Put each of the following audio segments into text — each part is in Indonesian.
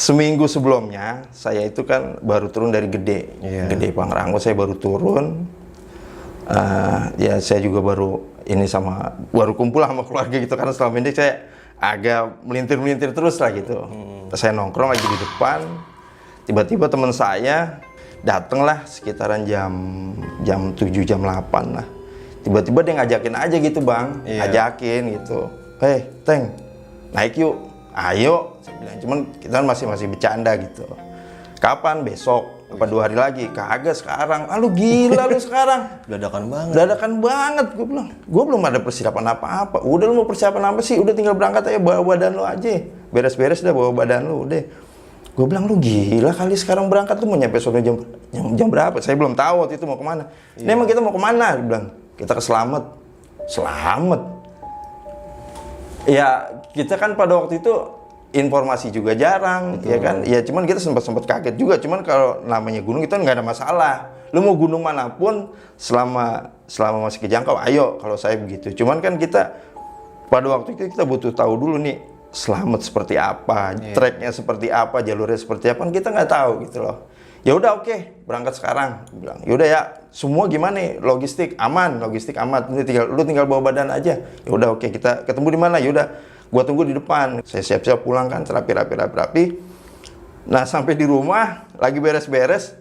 seminggu sebelumnya saya itu kan baru turun dari Gede, Gede Pangrango saya baru turun. Ya saya juga baru kumpul sama keluarga gitu karena selama ini saya agak melintir terus lah gitu. Saya nongkrong lagi di depan, tiba-tiba teman saya datanglah sekitaran jam 7 jam 8 lah. Tiba-tiba dia ngajakin aja gitu bang, ngajakin gitu. Hei Teng, naik yuk, ayo. Saya bilang, cuman kita masih bercanda gitu. Kapan? Besok? Apa 2 hari lagi? Kagak sekarang. Ah lu gila lu sekarang. Dadakan banget. Gue bilang, gue belum ada persiapan apa-apa. Udah lu mau persiapan apa sih? Udah tinggal berangkat aja, bawa badan lu aja. Beres-beres dah bawa badan lu udah. Gue bilang, lu gila kali sekarang berangkat lu mau nyampe sore jam berapa? Saya belum tahu waktu itu mau kemana. Ini emang kita mau kemana? Dia bilang, kita ke Slamet. Slamet? Ya kita kan pada waktu itu informasi juga jarang, ya kan? Ya cuman kita sempat kaget juga. Cuman kalau namanya gunung itu nggak ada masalah. Lu mau gunung manapun selama masih kejangkau, ayo kalau saya begitu. Cuman kan kita pada waktu itu kita butuh tahu dulu nih Slamet seperti apa, treknya seperti apa, jalurnya seperti apa, kan kita nggak tahu gitu loh. Ya udah oke, berangkat sekarang. Bilang, yaudah ya, semua gimana nih? Logistik aman. Lu tinggal bawa badan aja. Ya udah oke, kita ketemu di mana? Yaudah, gua tunggu di depan. Saya siap-siap pulang kan, rapi. Nah sampai di rumah lagi beres-beres,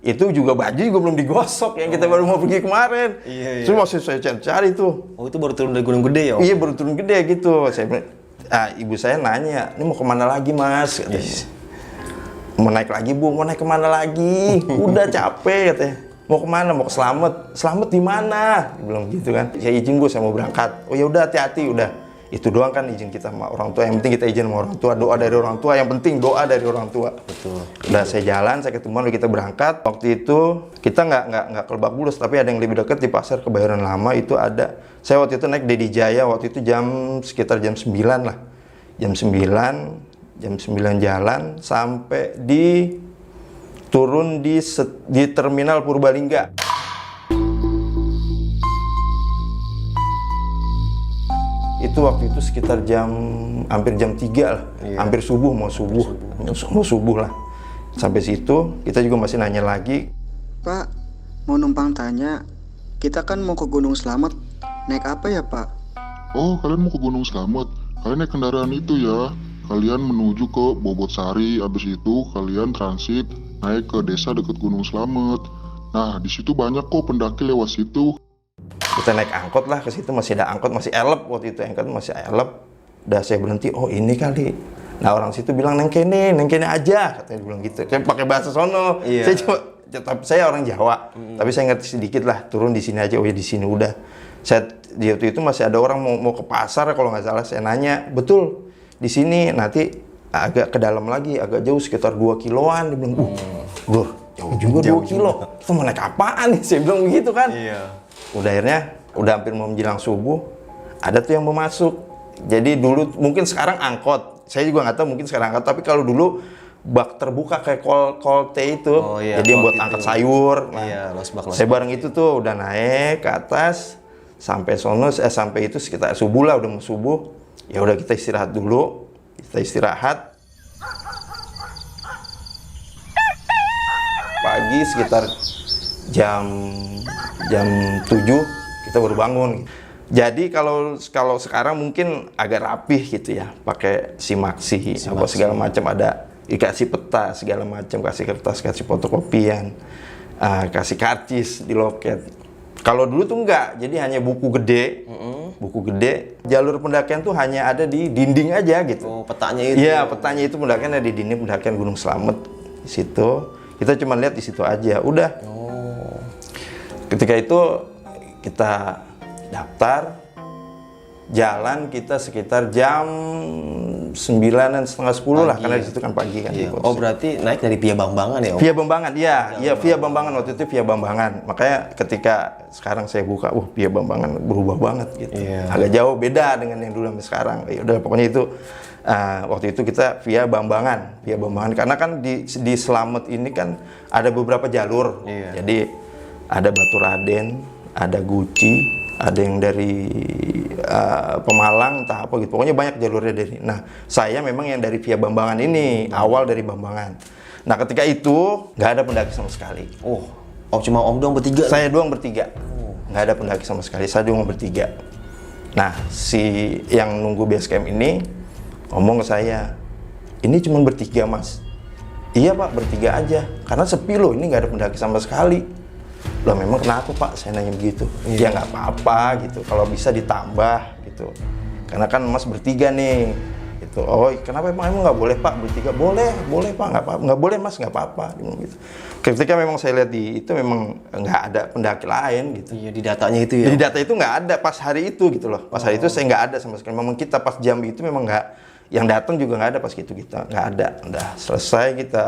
itu juga baju juga belum digosok yang kita baru mau pergi kemarin. Terus masih saya cari tuh. Oh itu baru turun dari Gunung Gede ya? Iya baru turun gede gitu. Ibu saya nanya, ini mau kemana lagi mas? Mau naik lagi bu, mau naik kemana lagi? Udah capek katanya. Mau kemana? Mau ke Slamet. Slamet di mana? Dia bilang gitu kan. Ya izin bu, saya mau berangkat. Oh ya udah hati-hati udah. Itu doang kan izin kita sama orang tua. Yang penting kita izin sama orang tua. Doa dari orang tua. Yang penting doa dari orang tua. Betul. Udah saya jalan, saya ketemuan, kita berangkat. Waktu itu kita nggak ke Lebak Bulus, tapi ada yang lebih dekat di Pasar Kebayoran Lama itu ada. Saya waktu itu naik Dedi Jaya. Waktu itu sekitar jam 9 lah. Jam 9 jalan sampai turun di terminal Purbalingga. Itu waktu itu sekitar hampir jam 3 lah. Hampir subuh, mau subuh lah. Sampai situ kita juga masih nanya lagi. Pak, mau numpang tanya, kita kan mau ke Gunung Slamet, naik apa ya Pak? Oh, kalian mau ke Gunung Slamet? Kalian naik kendaraan itu ya. Kalian menuju ke Bobotsari, habis itu kalian transit naik ke desa dekat Gunung Slamet. Nah, di situ banyak kok pendaki lewat situ. Kita naik angkot lah ke situ, masih ada angkot, masih elep waktu itu, angkot masih elep. Udah saya berhenti, oh ini kali. Nah orang situ bilang neng kene aja, katanya bilang gitu. Kayak pakai bahasa sono. Saya orang Jawa, tapi saya ngerti sedikit lah. Turun di sini aja, oh ya di sini udah. Di waktu itu masih ada orang mau ke pasar kalau nggak salah. Saya nanya, betul di sini nanti agak ke dalam lagi, agak jauh sekitar 2 kiloan. Dia bilang, bro, jauh juga 2 kilo. Kita mau naik apaan nih? Saya bilang begitu kan. Udah akhirnya, udah hampir mau menjelang subuh, ada tuh yang mau masuk. Jadi dulu, mungkin sekarang angkot. Saya juga nggak tahu mungkin sekarang angkot, tapi kalau dulu bak terbuka kayak kol teh itu. Jadi yang buat angkat sayur. Nah, saya bareng itu tuh udah naik ke atas, sampai sampai itu sekitar subuh lah, udah mau subuh. Ya udah kita istirahat dulu. Pagi sekitar jam 7 kita baru bangun. Jadi kalau sekarang mungkin agak rapih gitu ya, pakai simaksi apa segala macam, ada dikasih peta segala macam, kasih kertas, kasih fotokopian, kasih karcis di loket. Kalau dulu tuh enggak, jadi hanya buku gede. Jalur pendakian tuh hanya ada di dinding aja gitu. Oh, petanya itu. Iya, petanya itu pendakian ada di dinding pendakian Gunung Slamet. Di situ kita cuma lihat di situ aja, udah. Ketika itu kita daftar, jalan kita sekitar jam 9-an, setengah 10 lah, karena di situ kan pagi kan. Oh berarti naik dari Via Bambangan ya Om? Via Bambangan, iya Via Bambangan, waktu itu Via Bambangan. Makanya ketika sekarang saya buka, Via Bambangan berubah banget gitu. Agak jauh beda dengan yang dulu sampai sekarang. Ya udah pokoknya itu waktu itu kita Via Bambangan. Karena kan di Slamet ini kan ada beberapa jalur. Jadi ada Batu Raden, ada Guci, ada yang dari Pemalang, entah apa gitu. Pokoknya banyak jalurnya dari. Nah, saya memang yang dari via Bambangan ini, awal dari Bambangan. Nah, ketika itu nggak ada pendaki sama sekali. Oh, cuma Om doang bertiga. Saya doang bertiga. Nggak ada pendaki sama sekali, saya doang bertiga. Nah, si yang nunggu base camp ini ngomong ke saya, ini cuma bertiga mas. Iya pak, bertiga aja. Karena sepi loh, ini nggak ada pendaki sama sekali. Loh memang kenapa pak? Saya nanya begitu. Ya nggak apa-apa gitu, kalau bisa ditambah gitu. Karena kan mas bertiga nih. Gitu. Oh kenapa emang nggak boleh pak bertiga? Boleh pak, nggak apa-apa. Nggak boleh mas, nggak apa-apa. Gitu. Ketika memang saya lihat itu memang nggak ada pendaki lain gitu. Iya, di datanya itu ya. Jadi data itu nggak ada pas hari itu gitu loh. Pas hari itu saya nggak ada sama sekali. Memang kita pas Jambi itu memang nggak, yang datang juga nggak ada pas gitu kita nggak ada. Udah selesai kita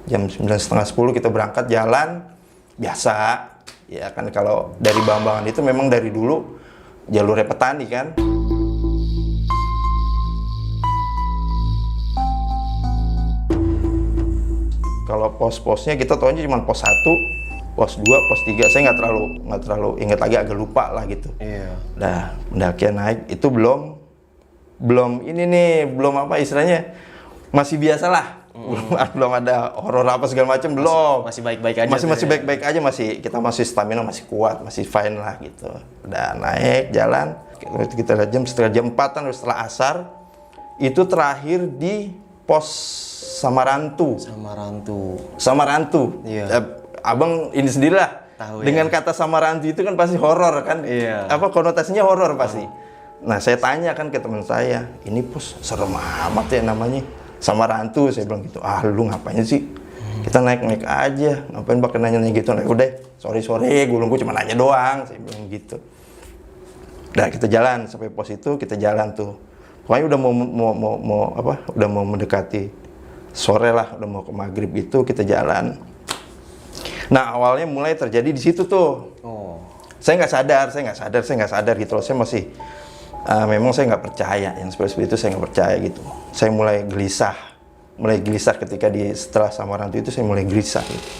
jam 9:30 kita berangkat jalan biasa. Ya kan kalau dari Bambangan itu memang dari dulu jalurnya petani kan. Kalau pos-posnya kita tahunya cuma pos 1, pos 2, pos 3. Saya nggak terlalu ingat lagi, agak lupa lah gitu. Iya. Nah, pendakian naik itu belum ini nih, belum apa istilahnya, masih biasa lah. Belum ada horor apa segala macam, belum. Masih baik-baik aja. Masih baik-baik aja, kita masih stamina masih kuat, masih fine lah gitu. Udah naik jalan, kita lihat setengah jam 4-an setelah asar, itu terakhir di pos Samarantu. Iya. Abang ini sendirilah. Tahu, dengan ya. kata Samarantu itu kan pasti horor kan? Iya. Apa konotasinya horor pasti. Nah, saya tanya kan ke teman saya, ini pos serem amat ya namanya. Samarantu, saya bilang gitu. Ah, lu ngapain sih? Kita naik-naik aja. Ngapain pakai nanya gitu? Nah, udah, sorry, gue cuma nanya doang. Saya bilang gitu. Nah, kita jalan sampai pos itu, kita jalan tuh. Pokoknya udah udah mau mendekati sore lah, udah mau ke maghrib gitu, kita jalan. Nah, awalnya mulai terjadi di situ tuh. Oh. Saya nggak sadar gitu loh. Saya masih memang saya nggak percaya yang seperti itu, saya nggak percaya gitu. Saya mulai gelisah ketika setelah Samarantu itu saya mulai gelisah gitu.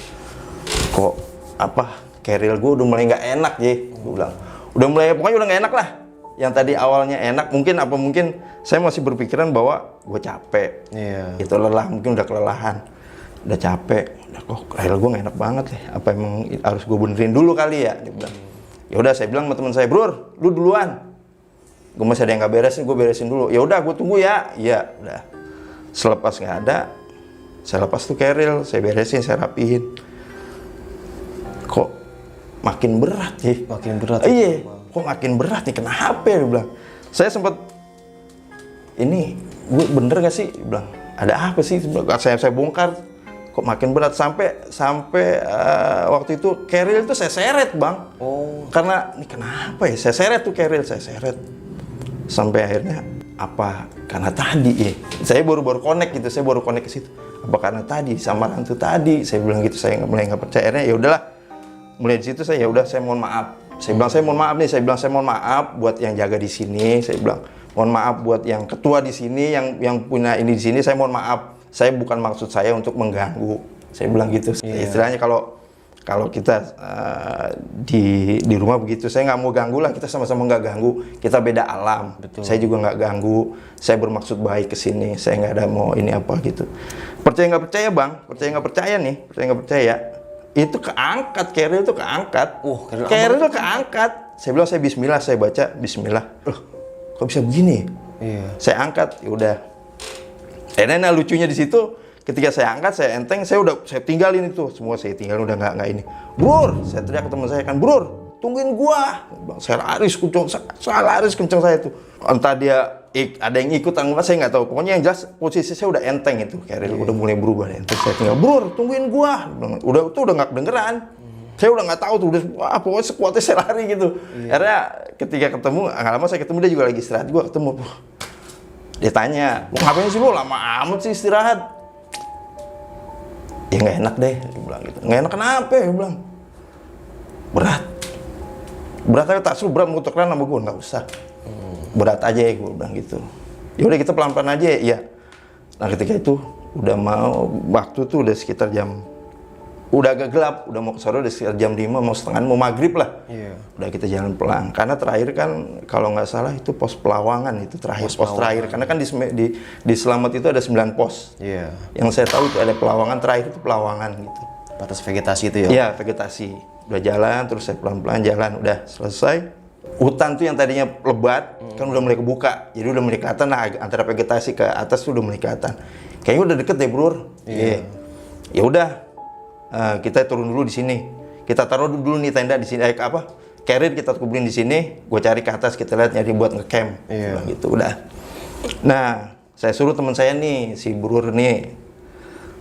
Kok keril gue udah mulai nggak enak ya, gue bilang. Pokoknya udah nggak enak lah. Yang tadi awalnya enak, mungkin saya masih berpikiran bahwa gue capek. Iya. Itu lelah, mungkin udah kelelahan. Udah capek, kok keril gue nggak enak banget ya. Apa emang harus gue benerin dulu kali ya? Dia bilang. Ya udah, saya bilang sama teman saya, "Bro, lu duluan. Gue masih ada yang nggak beres nih, gue beresin dulu." Ya udah, gue tunggu ya. Iya, udah. Selepas nggak ada, saya lepas tuh keril, saya beresin, saya rapihin. Kok makin berat ya? Makin berat. Iya, kok makin berat nih? Kenapa ya? Dia bilang. Saya sempat, ini gue bener gak sih? Dia bilang, ada apa sih? Saya bongkar. Kok makin berat sampai waktu itu keril itu saya seret bang. Oh. Karena ini kenapa ya? Saya seret tuh keril, saya seret. Sampai akhirnya karena tadi ya, saya baru connect gitu, saya baru connect ke situ. Apa karena tadi Samarantu tadi, saya bilang gitu, saya mulai nggak percaya. Akhirnya ya udahlah, mulai di situ saya mohon maaf. Saya bilang saya mohon maaf buat yang jaga di sini. Saya bilang mohon maaf buat yang ketua di sini, yang punya ini di sini. Saya mohon maaf. Saya bukan maksud saya untuk mengganggu. Saya bilang gitu. Iya. Istilahnya kalau kita di rumah begitu, saya nggak mau ganggu lah, kita sama-sama nggak ganggu, kita beda alam. Betul. Saya juga nggak ganggu, saya bermaksud baik ke sini, saya nggak ada mau ini apa gitu. Percaya nggak percaya bang, percaya nggak percaya, itu keangkat, keril itu keangkat. Keril itu keangkat. Saya bilang saya Bismillah, saya baca Bismillah. Loh, kok bisa begini? Iya. Saya angkat, ya udah. Nah lucunya di situ, ketika saya angkat, saya enteng, saya tinggalin itu semua, saya tinggalin, udah nggak ini. Brur, saya teriak ke teman saya kan, Brur, tungguin gua. Saya laris kencang saya tuh. Entah dia ada yang ikut atau enggak, saya nggak tahu. Pokoknya yang jelas posisi saya udah enteng itu, keril udah mulai berubah enteng. Saya tinggal, Brur, tungguin gua. Udah nggak kedengeran. Saya udah nggak tahu tuh, pokoknya sekuatnya saya lari gitu. Akhirnya ketika ketemu, nggak lama saya ketemu, dia juga lagi istirahat, gua ketemu. Dia tanya, ngapain sih lu lama amat sih istirahat? Ya nggak enak deh, dia bilang gitu. Nggak enak kenapa? Dia bilang berat aja, tak suruh berat mau tukeran sama gue, nggak usah. Berat aja ya, gue bilang gitu. Ya udah kita pelan-pelan aja ya. Nah ketika itu udah mau waktu tuh udah sekitar jam udah agak gelap, udah mau ke sore, udah sekitar jam 5, mau setengah, mau maghrib lah. Iya. Udah kita jalan pelan, karena terakhir kan kalau nggak salah itu pos Pelawangan itu terakhir, pos terakhir. Karena kan di Slamet itu ada 9 pos. Iya. Yang saya tahu itu ada Pelawangan, terakhir itu Pelawangan gitu. Batas vegetasi itu ya? Iya, vegetasi. Udah jalan, terus saya pelan-pelan jalan, udah selesai. Hutan tuh yang tadinya lebat, kan udah mulai kebuka. Jadi udah mulai kelihatan, nah antara vegetasi ke atas tuh udah mulai kelihatan. Kayaknya udah deket deh, Bro. Iya. Ya udah, kita turun dulu di sini. Kita taruh dulu nih tenda di sini, carrier kita kumpulin di sini. Gue cari ke atas, kita lihat nyari buat ngecamp. Iya. Gitu, udah. Nah, saya suruh teman saya nih, si Brur nih.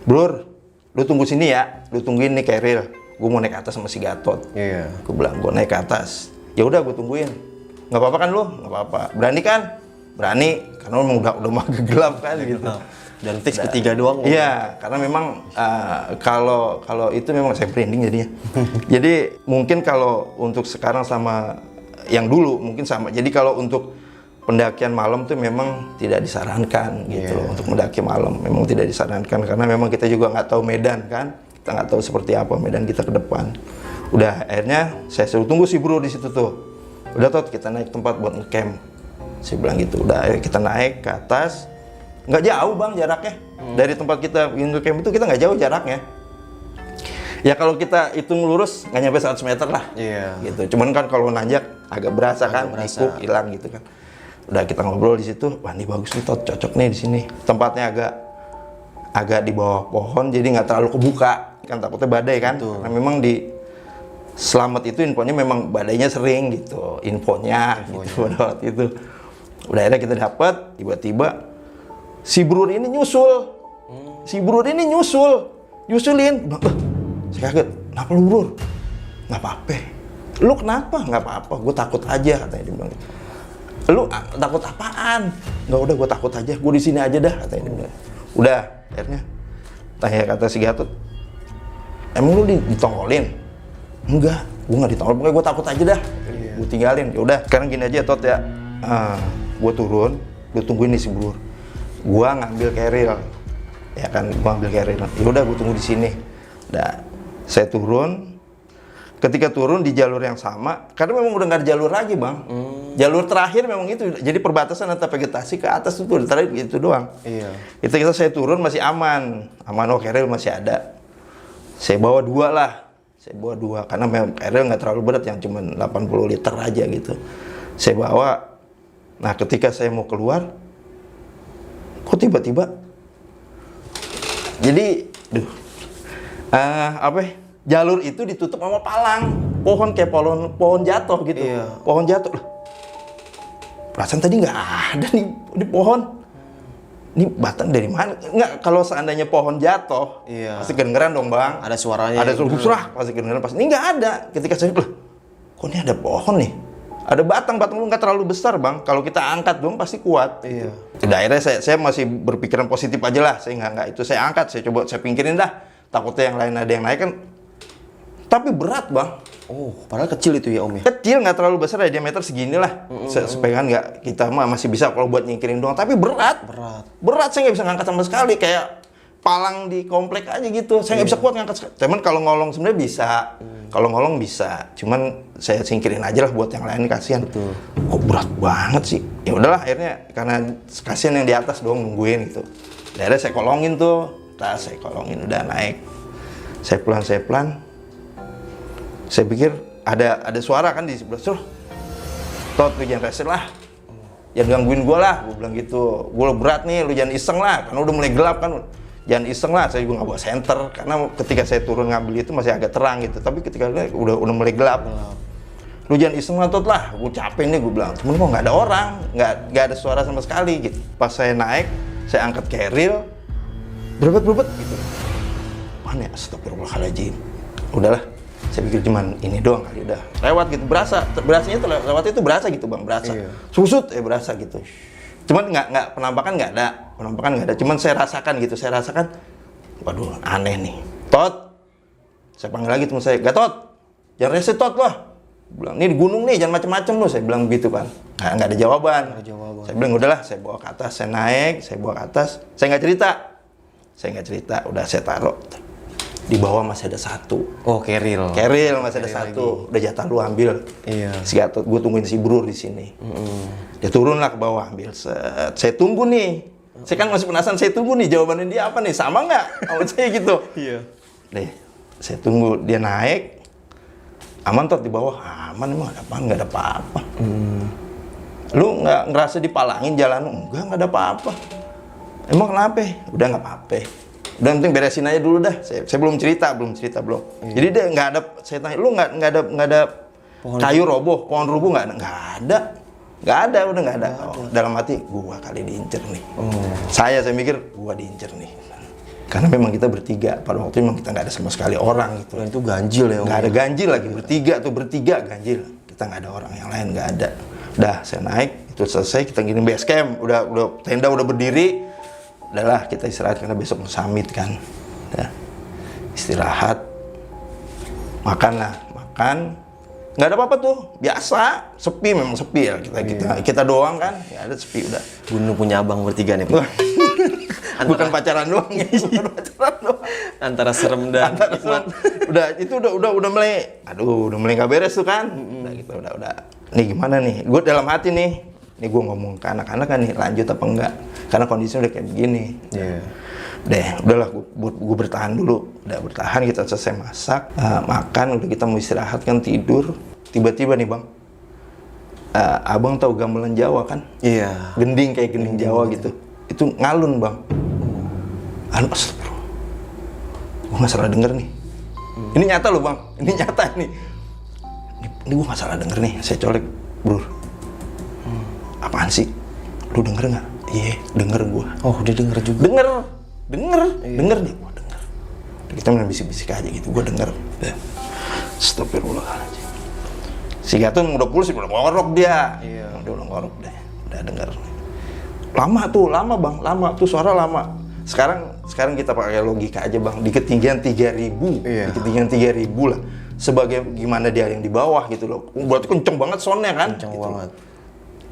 Brur, lu tunggu sini ya, lu tungguin nih carrier. Gue mau naik atas sama si Gatot. Iya. Gue bilang, gue naik ke atas. Ya udah, gue tungguin. Nggak apa-apa kan lu? Nggak apa-apa. Berani kan? Berani, karena memang udah mau gelap kan gitu. Dan fix bertiga doang. Iya, karena memang kalau itu memang saya branding jadinya. Jadi mungkin kalau untuk sekarang sama yang dulu mungkin sama. Jadi kalau untuk pendakian malam tuh memang tidak disarankan gitu loh. Untuk mendaki malam memang tidak disarankan karena memang kita juga nggak tahu medan kan. Kita nggak tahu seperti apa medan kita ke depan. Udah akhirnya saya suruh tunggu si Bro di situ tuh. Udah Tot, kita naik tempat buat ngecamp. Saya bilang gitu. Udah akhirnya kita naik ke atas. Nggak jauh bang jaraknya. Dari tempat kita ngecamp itu kita nggak jauh jaraknya. Ya kalau kita hitung lurus nggak nyampe 100 meter lah. Iya. Gitu. Cuman kan kalau nanjak agak berasa kan, ikut hilang gitu kan. Udah kita ngobrol di situ. Wah ini bagus nih Tot, cocok nih di sini. Tempatnya agak di bawah pohon jadi nggak terlalu kebuka. Kan takutnya badai kan. Nah memang di Slamet itu infonya memang badainya sering gitu. Infonya. Gitu pada waktu itu. Udah akhirnya kita dapat tiba-tiba si Brur ini nyusul. Nyusulin. Saya kaget. Kenapa lu Brur? Nggak apa-apa. Lu kenapa? Nggak apa-apa. Gue takut aja katanya dia bilang. Lu takut apaan? Nggak udah gue takut aja. Gue di sini aja dah katanya dia bilang. Udah akhirnya tanya kata si Gatot. Emang lu ditongolin? Enggak. Gue nggak ditongol. Pokoknya gue takut aja dah. Gue tinggalin. Ya udah. Sekarang gini aja Tot ya. Gue turun. Lu tungguin nih si Brur. Gua ngambil carrier, ya kan, gua ambil carrier. Ya udah, gua tunggu di sini. Udah, saya turun. Ketika turun di jalur yang sama, karena memang udah nggak ada jalur lagi bang. Jalur terakhir memang itu, jadi perbatasan antara vegetasi ke atas itu terakhir gitu doang. Iya. Saya turun masih aman, oh carrier masih ada. Saya bawa 2 lah, karena memang carrier nggak terlalu berat, yang cuma 80 liter aja gitu. Saya bawa. Nah, ketika saya mau keluar, kok tiba-tiba jadi jalur itu ditutup sama palang pohon kayak pohon jatuh gitu. Iya. Pohon jatuh loh. Perasaan tadi nggak ada nih di pohon. Ini batang dari mana? Nggak, kalau seandainya pohon jatuh, pasti kedengeran dong bang. Ada suaranya. Ada suara pasti kedengeran. Pasti ini nggak ada. Ketika saya loh, kok ini ada pohon nih? Ada batang nggak terlalu besar bang. Kalau kita angkat dong pasti kuat. Iya. Udah akhirnya saya masih berpikiran positif aja lah. Saya nggak itu saya angkat. Saya coba saya pinggirin dah. Takutnya yang lain ada yang naik kan. Tapi berat bang. Oh, padahal kecil itu ya Om ya? Kecil nggak terlalu besar ya, diameter segini lah. Supaya kan nggak kita mah masih bisa kalau buat nyingkirin doang. Tapi berat. Berat saya nggak bisa ngangkat sama sekali. Kayak palang di komplek aja gitu. Saya nggak bisa kuat ngangkat. Cuman kalau ngolong sebenarnya bisa. Kalau ngolong bisa. Cuman saya singkirin aja lah buat yang lain, kasihan. Betul. Kok berat banget sih. Ya udahlah akhirnya karena kasihan yang di atas doang nungguin gitu. Akhirnya saya kolongin tuh. Saya kolongin udah naik. Saya pelan. Saya pikir ada suara kan di sebelah suruh. Tot, lu jangan rese lah. Jangan gangguin gue lah, gue bilang gitu. Gue berat nih, lu jangan iseng lah, karena udah mulai gelap kan. Jangan iseng lah, saya juga nggak bawa senter karena ketika saya turun ngambil itu masih agak terang gitu. Tapi ketika udah mulai gelap, lu jangan iseng lah Tot lah. Gue capek nih, gue bilang. Cuman kok nggak ada orang, nggak ada suara sama sekali gitu. Pas saya naik, saya angkat carrier, berebet gitu. Mana? Astagfirullahaladzim. Udahlah. Saya pikir cuman ini doang kali udah lewat gitu, berasanya tuh lewat itu berasa gitu bang, berasa susut berasa gitu. Cuman nggak penampakan nggak ada, cuman saya rasakan, waduh aneh nih. Tot, saya panggil lagi teman saya, Gatot, jangan rese Tot lah. Bilang ini di gunung nih, jangan macem-macem loh, saya bilang gitu kan. Nggak ada jawaban. Saya bilang udahlah, saya bawa ke atas, saya naik, saya bawa ke atas, saya nggak cerita, udah saya taruh di bawah masih ada satu. Oh, keril. Keril masih ada satu. Udah jatah lu ambil. Iya. Si Gatot, gue tungguin si Bro di sini. Dia turun lah ke bawah ambil. Set. Saya tunggu nih. Saya kan masih penasaran, saya tunggu nih jawabannya dia apa nih, sama nggak sama saya gitu. Iya. Deh, saya tunggu dia naik. Aman Tot di bawah, aman emang nggak ada apa-apa. Lu nggak ngerasa dipalangin jalan? Nggak ada apa-apa. Emang kenapa? Udah nggak apa-apa. Udah penting beresin aja dulu dah. Saya belum cerita. Iya. Jadi dia nggak ada. Saya tanya, lu nggak ada kayu roboh, pohon rubuh nggak ada. Udah nggak ada. Oh, dalam hati, gua kali diincer nih. Saya mikir, gua diincer nih. Karena memang kita bertiga. Pada waktu itu memang kita nggak ada sama sekali orang gitu. Dan itu ganjil ya, Om. Nggak ada ganjil lagi, bertiga ganjil. Kita nggak ada orang yang lain, nggak ada. Udah, saya naik, itu selesai, kita gini base camp, udah tenda udah berdiri. Udahlah, kita istirahat karena besok mau summit kan. Udah, istirahat, makan. Nggak ada apa-apa tuh, biasa, sepi memang sepi ya. Kita doang kan, ya ada sepi udah. Gunung punya abang bertiga nih, Pak. Bukan pacaran doang ya, bukan pacaran doang. Antara serem dan nikmat. Udah itu udah mulai, udah mulai nggak beres tuh kan. Udah gitu, udah. Nih gimana nih? Gue dalam hati nih gue ngomong ke anak-anak kan nih, lanjut apa enggak? Karena kondisinya udah kayak begini. Iya. Udahlah, gue bertahan dulu. Udah bertahan, kita selesai masak, makan, udah kita mau istirahat kan, tidur. Tiba-tiba nih Bang, abang tahu gamelan Jawa kan? Iya. Gending kayak gending Jawa gitu. Itu ngalun Bang. Astagfirullah. Gue nggak salah denger nih. Ini nyata loh Bang, ini nyata nih. Ini gue nggak salah denger nih. Saya colek, Bro. Apaan sih? Lu denger nggak? Iya, denger gue. Oh, dia denger juga. Denger deh, gue denger. Kita main bisik-bisik aja gitu, gue denger. Astagfirullahaladzim. Si Gatot udah pulsi, udah ngorok dia. Iya. Udah ngorok deh, udah denger. Lama Bang, tuh suara lama. Sekarang kita pakai logika aja Bang, di ketinggian 3.000, Iya. di ketinggian 3.000 lah. Sebagai gimana dia yang di bawah gitu loh. Berarti kenceng banget soundnya kan? Kenceng gitu. banget.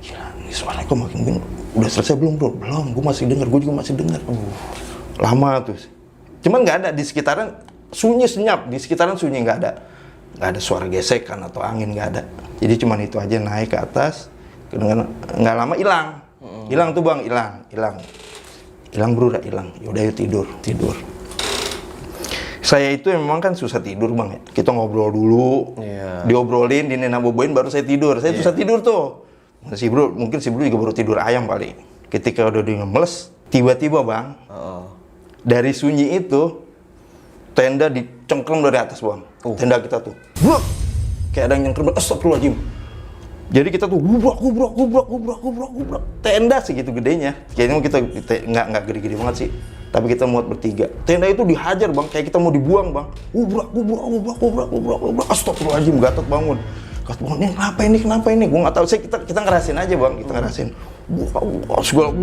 Gila, ini suaranya kok makin bingung. Udah selesai belum Bro? Belum, gue masih denger, gue juga masih denger. Lama tuh. Cuman nggak ada di sekitaran, sunyi senyap, di sekitaran sunyi nggak ada suara gesekan atau angin, nggak ada. Jadi cuman itu aja, naik ke atas, nggak lama hilang tuh Bang, hilang Bro, udah hilang. Yaudah yuk tidur. Saya itu memang kan susah tidur Bang ya. Kita ngobrol dulu, diobrolin, dinena-boboin, baru saya tidur. Saya susah tidur tuh. Mungkin si Bro juga baru tidur ayam kali. Ketika udah di ngemeles, tiba-tiba Bang, dari sunyi itu, tenda dicengkram dari atas Bang. Tenda kita tuh, blok, kayak ada yang nyengkram, astagfirullahaladzim. Jadi kita tuh gubrak. Tenda segitu gedenya. Kayaknya kita nggak gede-gede banget sih. Tapi kita muat bertiga. Tenda itu dihajar Bang, kayak kita mau dibuang Bang. Gubrak. Astagfirullahaladzim, Gatot bangun. Kenapa ini? Gue nggak tahu. Kita ngerasain aja Bang, kita ngerasain. Segala,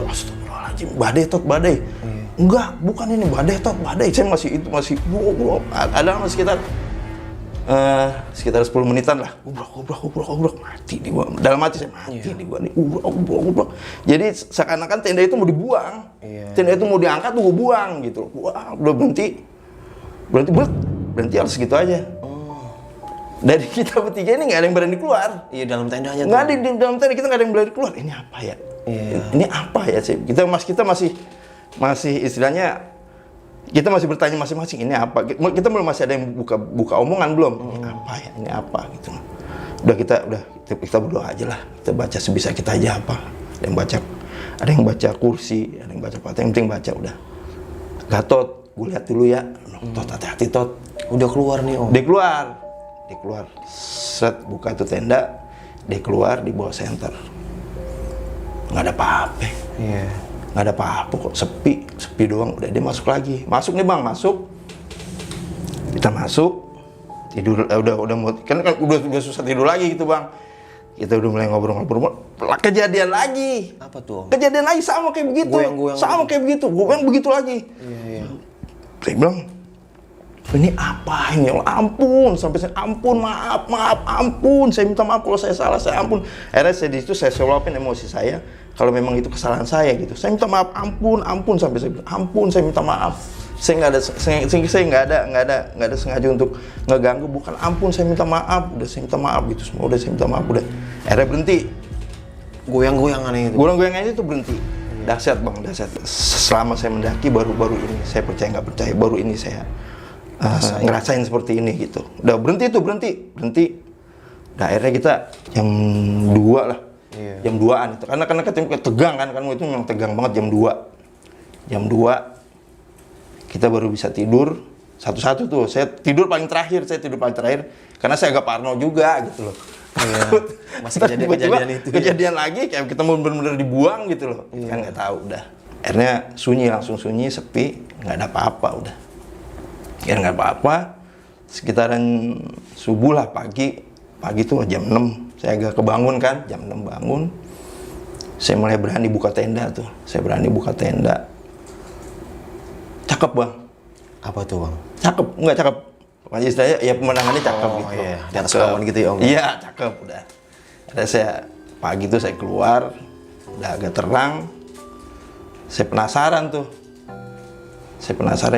astagfirullahaladzim, badai. Enggak, bukan ini badai. Saya masih ada sekitar 10 menitan lah. Gubrak. Mati di gua. Dalam hati saya mati di gua nih. Gubrak. Jadi seakan-akan tenda itu mau dibuang. Tenda itu mau diangkat tuh gua buang gitu. Wah, udah berhenti harus gitu aja. Dari kita bertiga ini nggak ada yang berani keluar. Iya, dalam tendanya. Nggak ada di dalam tenda, kita nggak ada yang berani keluar. Ini apa ya? Ini apa ya sih? Kita masih istilahnya, kita masih bertanya masing-masing, ini apa? Kita belum masih ada yang buka omongan belum. Ini apa ya? Ini apa gitu. Udah kita berdoa aja lah. Kita baca sebisa kita aja apa. Ada yang baca kursi, ada yang baca Fatihah, yang penting baca udah. Gatot, gue lihat dulu ya. Tot, hati-hati Tot. Udah keluar nih Om. Dia keluar. Set, buka tuh tenda. Dia keluar di bawah senter. Nggak ada apa-apa. Iya. Nggak ada apa-apa kok, sepi doang. Udah dia masuk lagi. Masuk nih Bang, masuk. Kita masuk. Tidur, udah mau, kan udah susah tidur lagi gitu Bang. Kita udah mulai ngobrol. Kejadian lagi. Apa tuh Om? Kejadian lagi sama kayak begitu. Goyang-goyang sama lagi. kayak begitu. Goyang begitu lagi. Iya. Saya bilang, ini apa ini? Ampun, sampai saya ampun, maaf, ampun. Saya minta maaf kalau saya salah, saya ampun. Akhirnya saya di situ saya luapin emosi saya. Kalau memang itu kesalahan saya gitu. Saya minta maaf, ampun. Sampai saya bilang, ampun, saya minta maaf. Saya nggak ada sengaja untuk ngeganggu. Bukan, ampun, saya minta maaf. Udah saya minta maaf gitu semua. Udah saya minta maaf udah. Akhirnya berhenti. Goyang-goyangan itu. Goyang-goyangan itu berhenti. Dahsyat bang, dahsyat. Selama saya mendaki baru ini saya percaya nggak percaya. Baru ini saya ngerasain seperti ini gitu. Udah berhenti. Nah, akhirnya kita jam 2 lah. Jam 2-an itu. Karena tegang kan itu memang tegang banget jam 2. Jam 2 kita baru bisa tidur satu-satu tuh. Saya tidur paling terakhir karena saya agak parno juga gitu loh. Iya. Masih kejadian itu. Kejadian lagi kayak kita mau bener-bener dibuang gitu loh. Kan nggak tahu udah. Akhirnya langsung sunyi, sepi, nggak ada apa-apa udah. Ya nggak apa-apa. Sekitaran subuh lah, pagi tuh jam 6. Saya agak kebangun kan, jam 6 bangun. Saya mulai berani buka tenda tuh. Cakep bang. Apa tuh bang? Cakep, nggak cakep. Pokoknya istilahnya ya pemandangannya cakep gitu. Iya, di atas awan gitu ya om. Iya, cakep udah. Ada saya pagi tuh saya keluar, udah agak terang. Saya penasaran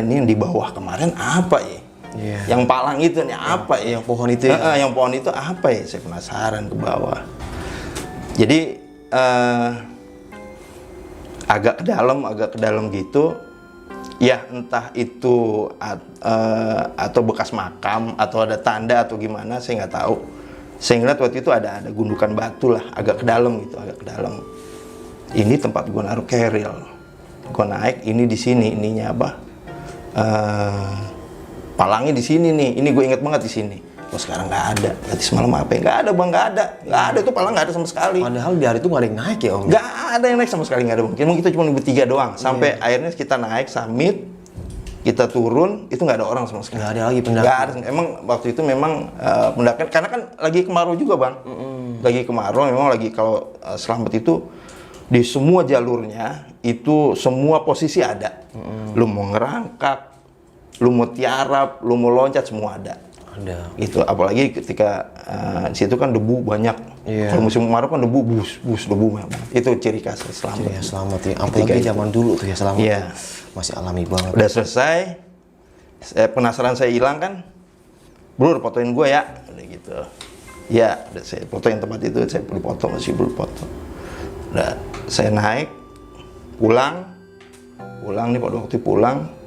ini yang di bawah kemarin apa ya? Iya. Yang palang itu nih apa ya? Yang pohon itu ya? Yang pohon itu apa ya? Saya penasaran ke bawah. Jadi agak ke dalam gitu. Ya entah itu atau bekas makam atau ada tanda atau gimana, saya nggak tahu. Saya ngeliat waktu itu ada gundukan batu lah, agak ke dalam. Ini tempat gue naruh keril. Gue naik, ini di sini, ininya apa? Palangnya di sini nih. Ini gue inget banget di sini. Oh sekarang nggak ada. Berarti semalam apa ya? Nggak ada bang, nggak ada. Itu palang nggak ada sama sekali. Padahal di hari itu nggak ada yang naik ya om. Nggak ada yang naik sama sekali, nggak ada. Mungkin kita cuma bertiga doang. Sampai akhirnya kita naik summit, kita turun, itu nggak ada orang sama sekali. Nggak ada lagi pendaki. Nggak ada. Emang waktu itu memang pendakian, karena kan lagi kemarau juga bang. Lagi kemarau, memang lagi kalau selamat itu di semua jalurnya itu semua posisi ada. Lu mau ngerangkak, lu mau tiarap, lu mau loncat, semua ada. Itu apalagi ketika di situ kan debu banyak. Kalau musim kemarau kan debu debu memang. Itu ciri khas selamat. Iya, selamat ya. Apalagi zaman dulu tuh ya selamat. Iya. Masih alami banget. Udah selesai. Penasaran saya hilang kan. Bro, fotoin gue ya. Udah gitu. Ya, udah saya fotoin tempat itu, saya belum foto. Udah saya naik pulang nih pada waktu pulang.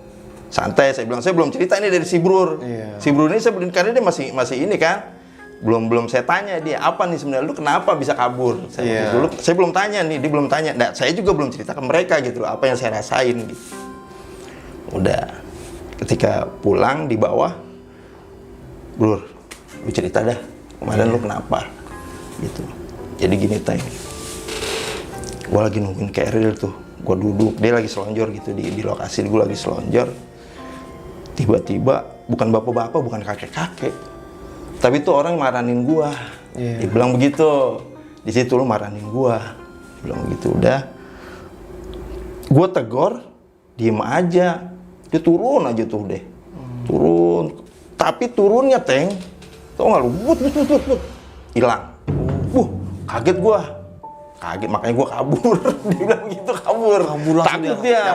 Santai, saya bilang, saya belum cerita ini dari si Brur. Si Brur ini karena dia masih ini kan, belum saya tanya dia apa nih sebenarnya, lu kenapa bisa kabur? Saya belum tanya nih, dia belum tanya. Nah, saya juga belum cerita ke mereka gitu loh, apa yang saya rasain gitu. Udah, ketika pulang di bawah, Brur, lu cerita dah, kemarin lu kenapa? Gitu. Jadi gini Teng, gue lagi nungguin keril tuh, gue duduk, dia lagi selonjor gitu di lokasi, gue lagi selonjor. Tiba-tiba bukan bapak-bapak, bukan kakek-kakek, tapi tuh orang maranin gua. Dia bilang begitu. Di situ lu maranin gua. Dia bilang begitu. Udah. Gua tegor, diem aja. Dia turun aja tuh deh. Turun. Tapi turunnya Teng, tau nggak lu? But. Hilang. Kaget gua. Makanya gua kabur. Dia bilang gitu, kabur takut dia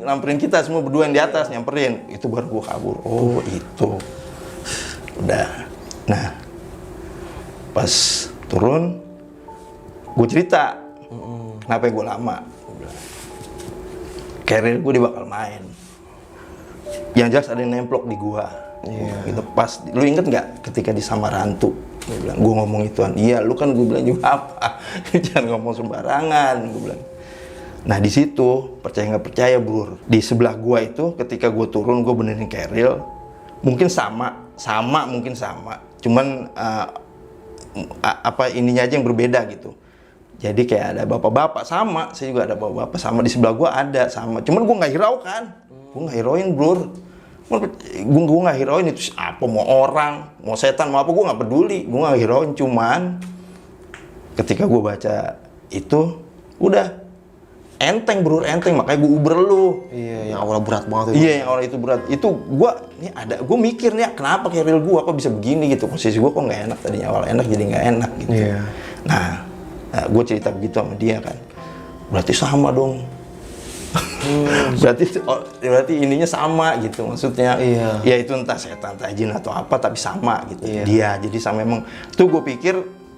nyamperin kita semua berdua yang di atas, nyamperin. Itu baru gua kabur. Oh itu udah. Nah pas turun gua cerita kenapa gua lama. Carrier gua bakal main, yang jelas ada yang nemplok di gua. Gitu. Pas lu inget nggak ketika di Samarantu? Gue bilang, gue ngomong ituan. Iya, lu kan gue bilang juga apa? Jangan ngomong sembarangan, gue bilang. Nah di situ percaya nggak percaya Bro, di sebelah gue itu ketika gue turun gue benerin keril, mungkin sama, cuman apa ininya aja yang berbeda gitu. Jadi kayak ada bapak-bapak sama, saya juga ada bapak-bapak sama di sebelah gue ada sama. Cuman gue nggak hiraukan, gue nggak hirauin Bro. Gue nggak hirauin itu apa, mau orang, mau setan, mau apa, gue nggak peduli, gue nggak hirauin. Cuman ketika gue baca itu udah enteng Bro, makanya gue uber lu. Iya, yang awalnya berat banget itu. Iya, yang awalnya itu berat. Itu gue mikir nih kenapa keril gue kok bisa begini gitu, posisi gue kok nggak enak, tadinya awal enak jadi nggak enak gitu. Nah gue cerita begitu sama dia kan, berarti sama dong. Berarti ininya sama gitu, maksudnya. Iya. Ya itu entah setan, entah jin atau apa, tapi sama gitu. Iya. Dia jadi sama memang. Tuh gue pikir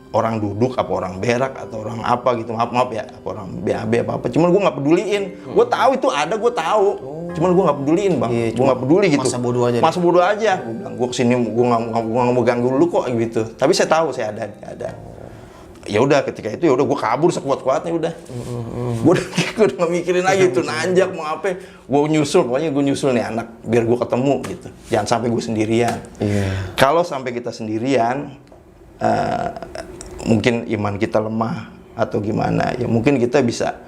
orang duduk apa orang berak atau orang apa gitu, maaf ya, apa orang BAB apa cuman gue nggak peduliin. Gue tahu itu ada, gue tahu. Cuman gue nggak peduliin bang, Iya, gue nggak peduli gitu. masa bodoh aja. Masa bodoh aja. Gue bilang gue kesini, gue nggak mau ganggu dulu kok gitu. Tapi saya tahu saya ada. Ya udah ketika itu ya udah gue kabur sekuat-kuatnya udah. Gue udah nggak mikirin lagi itu nanjak mau apa. Gue pokoknya gue nyusul nih anak biar gue ketemu gitu. Jangan sampai gue sendirian. Iya. Kalau sampai kita sendirian, mungkin iman kita lemah atau gimana. Ya mungkin kita bisa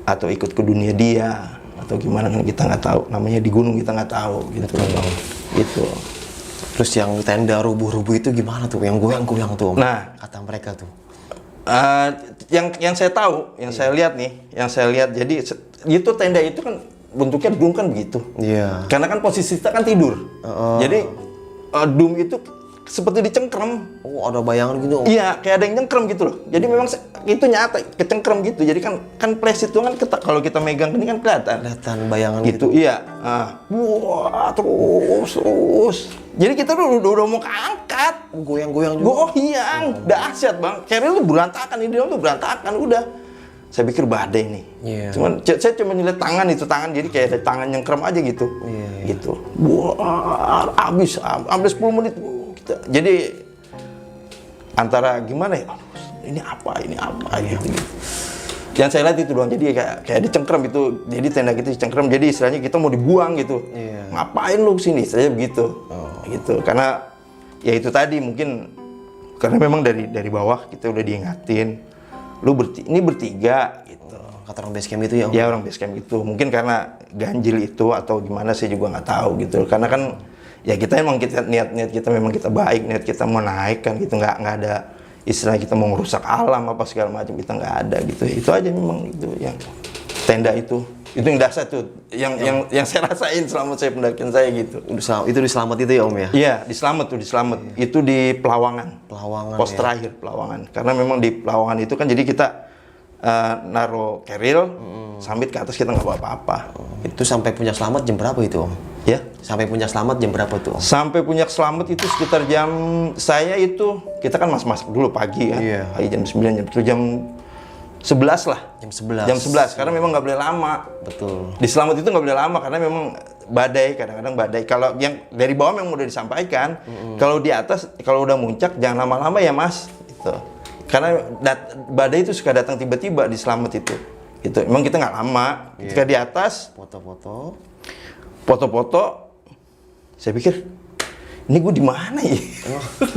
atau ikut ke dunia dia atau gimana kan kita nggak tahu. Namanya di gunung kita nggak tahu gitu bang. Gitu. Terus yang tenda rubuh-rubuh itu gimana tuh? Yang goyang-goyang tuh Om? Nah. Kata mereka tuh. Yang saya tahu, yang saya lihat nih, jadi itu tenda itu kan bentuknya dum kan begitu. Iya. Karena kan posisi kita kan tidur. Jadi dum itu seperti dicengkrem. Oh, ada bayangan gitu Om? Iya, kayak ada yang nyengkrem gitu loh. Jadi memang itu nyata, kecengkrem gitu. Jadi kan flash itu kan kalau kita megang ini kan kelihatan. Kelihatan bayangan Gitu, gitu. iya. Wah, terus. Jadi kita udah mau keangkat. Goyang-goyang juga. Goyang, dahsyat bang. Carrier tuh berantakan, ini tuh berantakan udah. Saya pikir badai nih. Iya. Saya cuma ngeliat tangan, jadi kayak ada tangan nyengkrem aja gitu. Iya. Gitu. Wah, habis 10 menit. Jadi antara gimana ya? Ini apa gitu. Yang saya lihat itu doang. Jadi kayak dicengkrem itu. Jadi tenda kita dicengkrem. Jadi istilahnya kita mau dibuang gitu. Iya. Ngapain lu sini? Saya begitu. Gitu. Karena ya itu tadi mungkin karena memang dari bawah kita udah diingatin. Ini bertiga gitu. Kata orang base camp itu ya Om? Ya orang base camp itu. Mungkin karena ganjil itu atau gimana saya juga nggak tahu gitu. Karena kan ya kita niat kita memang kita baik, niat kita mau naik kan gitu, nggak ada istilah kita mau merusak alam apa segala macam, kita nggak ada gitu. Itu aja memang itu yang tenda itu yang dasar tuh yang saya rasain selama saya pendakian saya gitu. Itu di Selamat itu ya Om ya? Iya di Selamat. Itu di Pelawangan pos ya. terakhir Pelawangan, karena memang di Pelawangan itu kan jadi kita naruh keril sambil ke atas kita nggak bawa apa-apa. Itu sampai Puncak Selamat jam berapa itu Om? Ya. Sampai Puncak Selamat jam berapa tuh Om? Sampai Puncak Selamat itu sekitar jam, saya itu, kita kan masak dulu pagi kan, Iya. pagi jam 9, jam 11 lah. Jam 11. Jam 11, karena memang nggak boleh lama. Betul. Di Selamat itu nggak boleh lama, karena memang badai, kadang-kadang badai. Kalau yang dari bawah memang udah disampaikan, kalau di atas, kalau udah muncak, jangan lama-lama ya mas. Gitu. Karena badai itu suka datang tiba-tiba di Selamat itu. Itu memang kita nggak lama, ketika di atas, foto-foto, saya pikir ini gue di mana ya?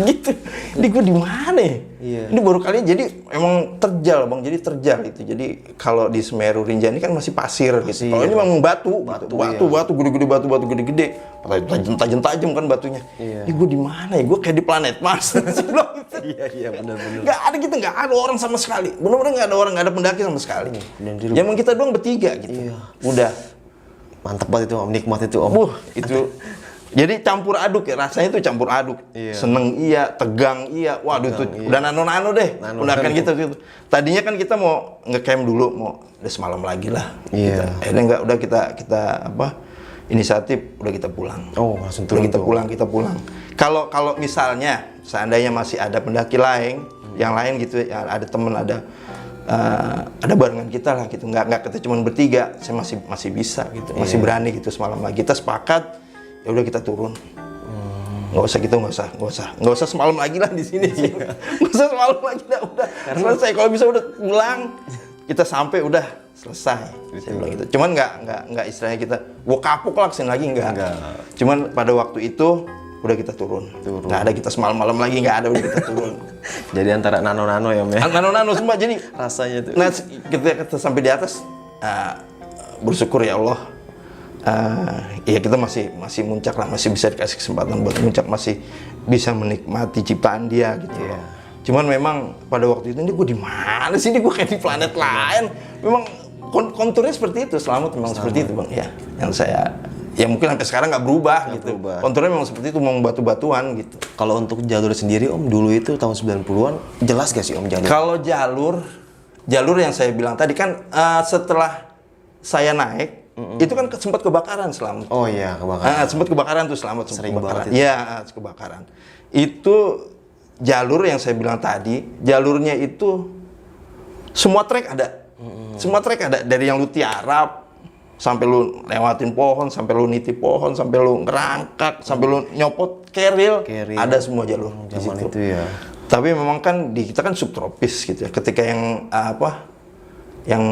Gitu. Ini gue di mana ya? Iya. Ini baru kali jadi emang terjal bang, jadi terjal itu. Jadi kalau di Semeru Rinjani kan masih pasir gitu. Kalau ini memang batu gede-gede, tajam-tajam kan batunya. Iya. Ini gue di mana ya? Gue kayak di planet Mars. Iya benar-benar. Nggak ada orang sama sekali. Benar-benar nggak ada orang, nggak ada pendaki sama sekali. Ya emang kita doang bertiga gitu. Iya. Udah. Mantap banget itu Om, nikmat itu Om. Itu jadi campur aduk ya, rasanya itu campur aduk. Iya. Seneng iya, tegang iya. Waduh itu udah nano-nano deh. Pendakian kita gitu. Tadinya kan kita mau nge-camp dulu, mau udah semalam lagi lah. Iya. Enggak, udah kita inisiatif udah kita pulang. Oh, langsung Udah turun kita pulang. Kalau misalnya seandainya masih ada pendaki lain, yang lain gitu, ya, ada temen, ada barengan kita lah gitu, nggak kita cuma bertiga, saya masih bisa gitu, masih berani gitu semalam lagi. Kita sepakat, ya udah kita turun. Nggak usah semalam lagi lah di sini sih. Nggak usah semalam lagi dah, udah selesai. Kalau bisa udah pulang, kita sampai udah selesai. Saya bilang gitu. Cuman nggak istilahnya kita gua kapok lah kesini lagi enggak. Cuman pada waktu itu udah kita turun. Nggak ada kita semalam-malam lagi, nggak ada, udah kita turun. Jadi antara nano-nano ya Om ya? Nano semua, jadi Rasanya tuh. nah kita sampai di atas, bersyukur ya Allah, ya kita masih muncak lah, masih bisa dikasih kesempatan buat muncak, masih bisa menikmati ciptaan dia gitu loh. Cuman memang pada waktu itu ini gue di mana sih, ini gue kayak di planet lain. Memang konturnya seperti itu, Selamat memang seperti itu bang ya. Yang saya ya mungkin sampai sekarang nggak berubah gitu. Konturnya memang seperti itu, memang batu-batuan gitu. Kalau untuk jalur sendiri Om, dulu itu tahun 90-an, jelas gak sih Om jalur? Kalau jalur yang saya bilang tadi kan, setelah saya naik, itu kan sempat kebakaran Selamat. Oh iya, kebakaran. Sempat kebakaran tuh Selamat, sempat Sering kebakaran. banget itu. Iya, kebakaran. Itu jalur yang saya bilang tadi, jalurnya itu semua trek ada. Semua trek ada, dari yang lu tiarap sampai lu lewatin pohon, sampai lu nitip pohon, sampai lu ngerangkak, sampai lu nyopot keril, ada semua jalur di Zaman situ. itu ya. Tapi memang kan kita kan subtropis gitu ya. Ketika yang yang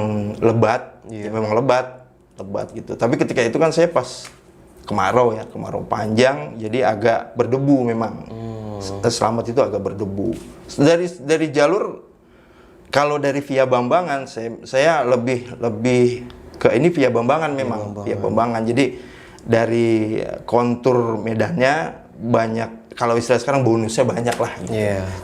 lebat, ya memang lebat gitu. Tapi ketika itu kan saya pas kemarau ya, kemarau panjang, jadi agak berdebu memang. Selamat itu agak berdebu. Dari jalur, kalau dari via Bambangan, saya lebih ke ini via Bambangan memang, via Bambangan. Jadi dari kontur medannya banyak, kalau istilah sekarang bonusnya banyak lah gitu.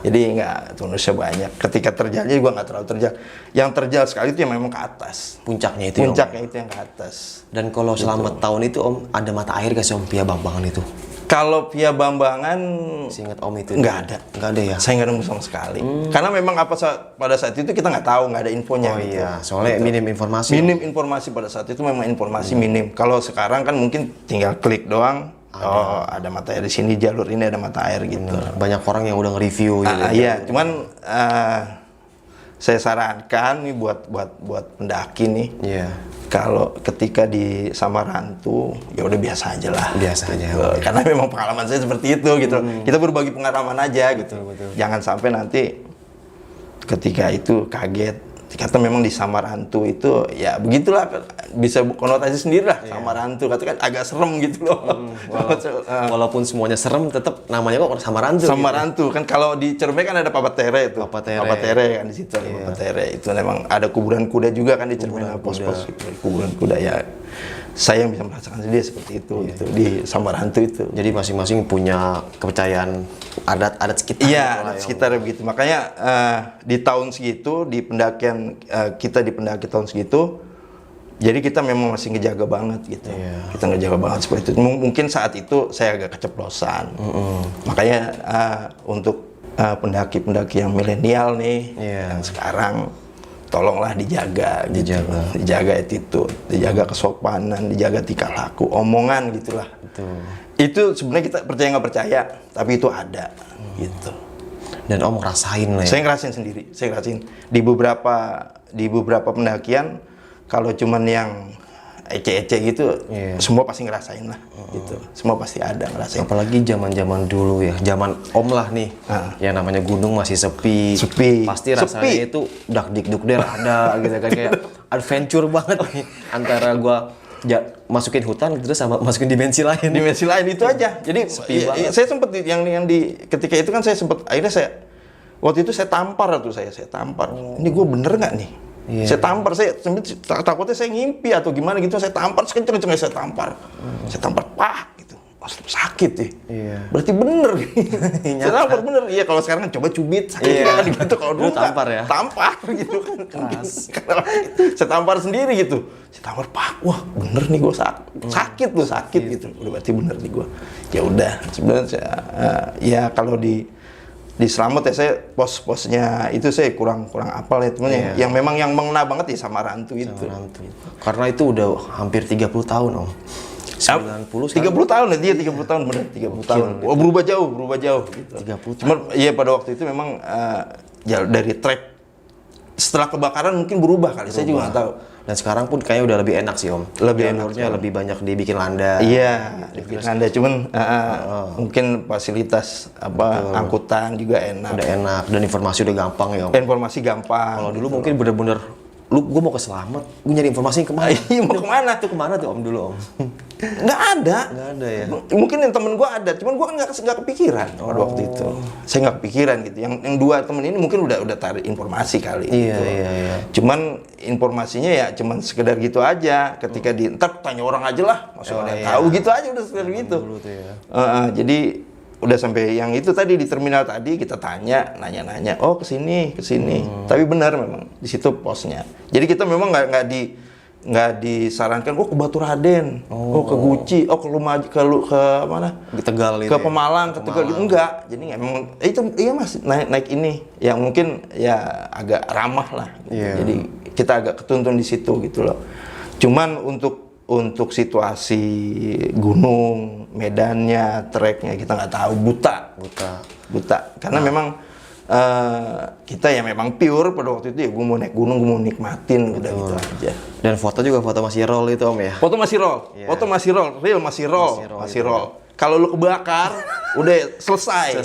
Jadi nggak bonusnya banyak. Ketika terjal juga nggak terlalu terjal. Yang terjal sekali itu yang memang ke atas. Puncaknya itu. Puncaknya itu yang ke atas. Dan kalau Selamat tahun itu Om, ada mata air gak sih Om via Bambangan itu? Kalau via Bambangan Seingat Om itu nggak ada. Nggak ada ya? Saya nggak nemu sama sekali. Karena memang pada saat itu kita nggak tahu, nggak ada infonya. Oh gitu. iya, soalnya minim informasi. Minim informasi pada saat itu, memang informasi minim. Kalau sekarang kan mungkin tinggal klik doang. Oh, ada mata air di sini, jalur ini ada mata air gitu. Banyak orang yang udah nge-review gitu. Iya, cuman saya sarankan nih buat pendaki nih. Iya. Kalau ketika di Samarantu, ya udah biasa aja lah. Biasa aja. Gitu. Karena memang pengalaman saya seperti itu gitu. Kita berbagi pengalaman aja gitu. Betul. Jangan sampai nanti ketika itu kaget. Kata memang di Samarantu itu ya begitulah, bisa konotasi sendiri lah. Samarantu kata kan agak serem gitu loh. Walaupun semuanya serem, tetap namanya kok Samarantu. Samarantu kan, kalau di Cerme kan ada Papatere itu. Papatere. Kan di situ ada Papatere. Itu memang ada kuburan kuda juga kan di Cerme, pos-pos gitu. Kuburan kuda ya. Saya yang bisa merasakan sendiri seperti itu gitu di Samarantu itu. Jadi masing-masing punya kepercayaan adat sekitar. Iya, sekitar begitu. Makanya di tahun segitu, di pendakian kita di pendaki tahun segitu, jadi kita memang masih ngejaga banget gitu. Kita ngejaga banget seperti itu. Mungkin saat itu saya agak keceplosan. Makanya untuk pendaki-pendaki yang milenial nih, yang sekarang, tolonglah dijaga attitude, dijaga kesopanan, dijaga tingkah laku, omongan gitulah. Itu sebenarnya kita percaya nggak percaya, tapi itu ada gitu. Dan Om ngerasain lah ya? Saya ngerasain sendiri, saya ngerasain di beberapa pendakian, kalau cuman yang ece-ece gitu, semua pasti ngerasain lah gitu. Semua pasti ada ngerasain. Apalagi zaman-zaman dulu ya, zaman Om lah nih, yang namanya gunung masih sepi. Pasti rasanya itu dak-dik-duk-der ada gitu kan, kayak adventure banget nih. Antara gua masukin hutan terus sama masukin dimensi lain. Dimensi lain itu aja. Jadi saya sempat ketika itu kan saya sempat, akhirnya waktu itu saya tampar. Ini gue bener nggak nih? Saya tampar, takutnya saya ngimpi atau gimana gitu, saya tampar sekenceng-kencengnya saya tampar. Saya tampar gitu. Langsung sakit ya. Berarti bener nih. Saya tampar bener. Iya, kalau sekarang kan coba cubit sakit kan gitu. Kalau dulu tampar ya. Tampar gitu kan. Saya tampar sendiri gitu. Saya tampar wah bener nih gue sakit gitu. Udah berarti bener nih gue. Ya udah, sebenarnya saya ya kalau di Selamat ya, saya pos-posnya itu saya kurang apal ya teman. Yang memang yang mengena banget di Samarantu itu. Karena itu udah hampir 30 tahun Om. 90 30 tahun ya, dia 30 tahun benar, 30 tahun. Oh, berubah jauh gitu. 30 Cuman iya pada waktu itu memang dari trek setelah kebakaran mungkin berubah kali, saya juga nggak tahu. Dan sekarang pun kayaknya udah lebih enak sih Om. Lebih enak. Lebih banyak dibikin landas. Iya, dibikin landas, cuman mungkin fasilitas angkutan juga enak. Udah enak dan informasi udah gampang ya Om. Informasi gampang. Kalau dulu mungkin bener-bener gue mau ke Selamat, gue nyari informasi kemana? Mau kemana? Itu kemana tuh Om dulu Om? Nggak ada ya. Mungkin yang temen gue ada, cuman gue kan nggak kepikiran pada waktu itu. Saya nggak kepikiran gitu. Yang dua temen ini mungkin udah tarik informasi kali. Iya. Cuman informasinya ya cuman sekedar gitu aja. Ketika ntar tanya orang aja lah, maksudnya ada yang tahu gitu aja, udah sekedar gitu. Dulu tuh ya. Jadi udah sampai yang itu tadi di terminal tadi kita nanya, oh kesini. Tapi benar memang di situ posnya. Jadi kita memang nggak disarankan ke Batu Raden, ke Guci, ke Lumajang, ke mana? Di Tegal ke Pemalang, ke Tegal gitu enggak. Jadi memang itu iya Mas naik ini yang mungkin ya agak ramah lah. Gitu. Jadi kita agak ketuntun di situ gitu loh. Cuman untuk situasi gunung, medannya, treknya kita nggak tahu, buta. Karena memang kita ya memang pure pada waktu itu ya, gue mau naik gunung, gue mau nikmatin, udah gitu aja. Dan foto juga foto masih roll itu Om ya? Foto masih roll, foto masih roll, real masih roll. Kalau lu kebakar, udah selesai.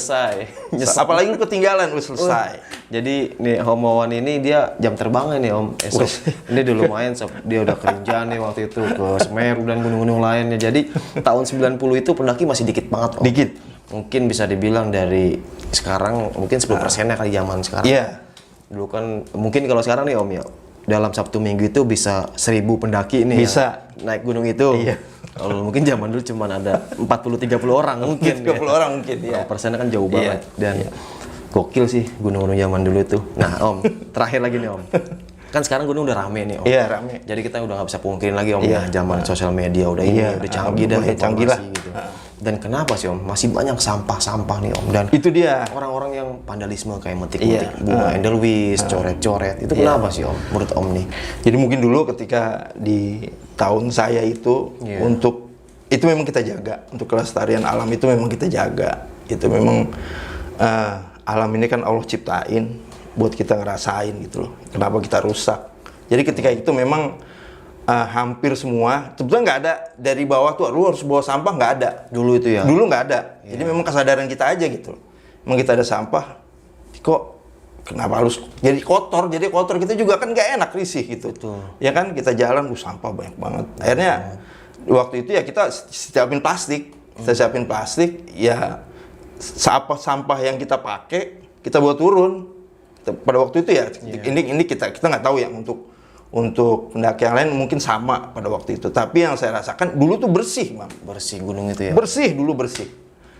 Apalagi lu ketinggalan, udah selesai. Jadi nih Om Wawan ini dia jam terbangnya nih Om. Esok ini udah lumayan, dia udah kerja nih waktu itu ke Semeru dan gunung-gunung lainnya. Jadi tahun 90 itu pendaki masih dikit banget Om. Dikit. Mungkin bisa dibilang dari sekarang mungkin 10%-nya kali zaman sekarang. Iya. Dulu kan mungkin kalau sekarang nih Om ya, dalam Sabtu Minggu itu bisa 1000 pendaki nih. Bisa. Naik gunung itu. Iya. Kalau mungkin zaman dulu cuma ada 40-30 orang mungkin. 30 orang mungkin ya. Persennya kan jauh banget. Dan gokil sih gunung-gunung zaman dulu itu. Nah Om, terakhir lagi nih Om. Kan sekarang gunung udah rame nih Om. Iya, rame. Jadi kita udah nggak bisa pungkirin lagi Om ya, zaman sosial media udah udah canggih dan canggih lah. gitu. Dan kenapa sih Om? Masih banyak sampah-sampah nih Om. Dan itu dia. Orang-orang yang vandalisme kayak metik-metik bunga Edelweiss, coret-coret. Itu kenapa sih Om? Menurut Om nih? Jadi mungkin dulu ketika di tahun saya itu untuk itu memang kita jaga, untuk kelestarian alam itu memang kita jaga. Itu memang alam ini kan Allah ciptain buat kita ngerasain gitu loh. Kenapa kita rusak? Jadi ketika itu memang hampir semua, sebetulnya nggak ada dari bawah tuh, lu harus bawa sampah, nggak ada. Dulu itu ya? Dulu nggak ada. Jadi memang kesadaran kita aja gitu. Memang kita ada sampah, kok kenapa harus jadi kotor? Jadi kotor kita juga kan nggak enak, risih gitu. Betul. Ya kan kita jalan, sampah banyak banget. Akhirnya waktu itu ya kita siapin plastik. Kita siapin plastik, ya sampah yang kita pakai kita bawa turun. Pada waktu itu ya, ini kita nggak tahu ya untuk pendaki yang lain mungkin sama pada waktu itu. Tapi yang saya rasakan dulu tuh bersih, Bang. Bersih gunung itu ya? Bersih, dulu bersih.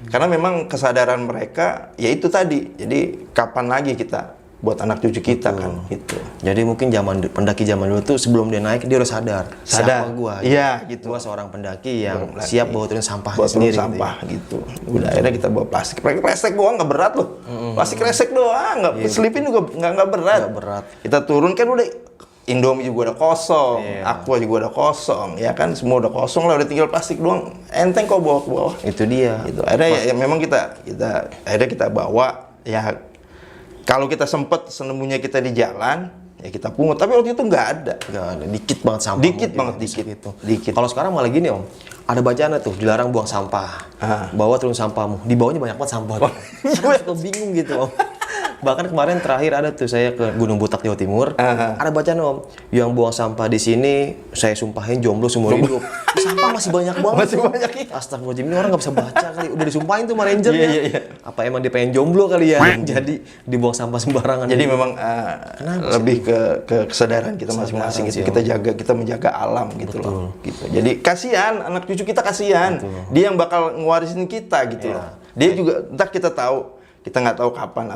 Karena memang kesadaran mereka ya itu tadi. Jadi kapan lagi kita buat anak cucu kita kan gitu. Jadi mungkin pendaki zaman dulu tuh sebelum dia naik dia udah sadar. Siapa gua? Iya, gitu. Gua seorang pendaki yang siap bawa turun sampah bawa turun sendiri sampah gitu. Udah akhirnya kita bawa plastik. Plastik doang nggak berat loh. Plastik resek doang, nggak selipin juga nggak berat. Nggak berat. Kita turun kan udah Indomie juga udah kosong, Aqua juga udah kosong, ya kan semua udah kosong lah, udah tinggal plastik doang, enteng kok bawa ke bawah. Itu dia. Gitu. Akhirnya ya memang kita akhirnya kita bawa ya, kalau kita sempet senemunya kita di jalan ya kita pungut, tapi waktu itu nggak ada, dikit banget sampah. Dikit banget gitu. Dikit. Kalau sekarang malah gini Om, ada bacaan tuh dilarang buang sampah, bawa turun sampahmu, di bawahnya banyak banget sampah. Saya suka bingung gitu Om. Bahkan kemarin terakhir ada tuh saya ke Gunung Butak Jawa Timur, ada bacaan Om, yang buang sampah di sini saya sumpahin jomblo seumur hidup. Sampah masih banyak banget. Masih banyak ya. Astagfirullahaladzim, ini orang nggak bisa baca kali. Udah disumpahin tuh sama rangernya. Iya. Apa emang dia pengen jomblo kali ya? Jadi dibuang sampah sembarangan. Jadi memang lebih ke kesadaran kita masing-masing gitu. Kita menjaga alam gitu loh. Gitu. Jadi kasihan anak cucu kita, kasihan. Dia yang bakal ngewarisin kita gitu loh. Dia juga entah kita tahu. Kita nggak tahu kapan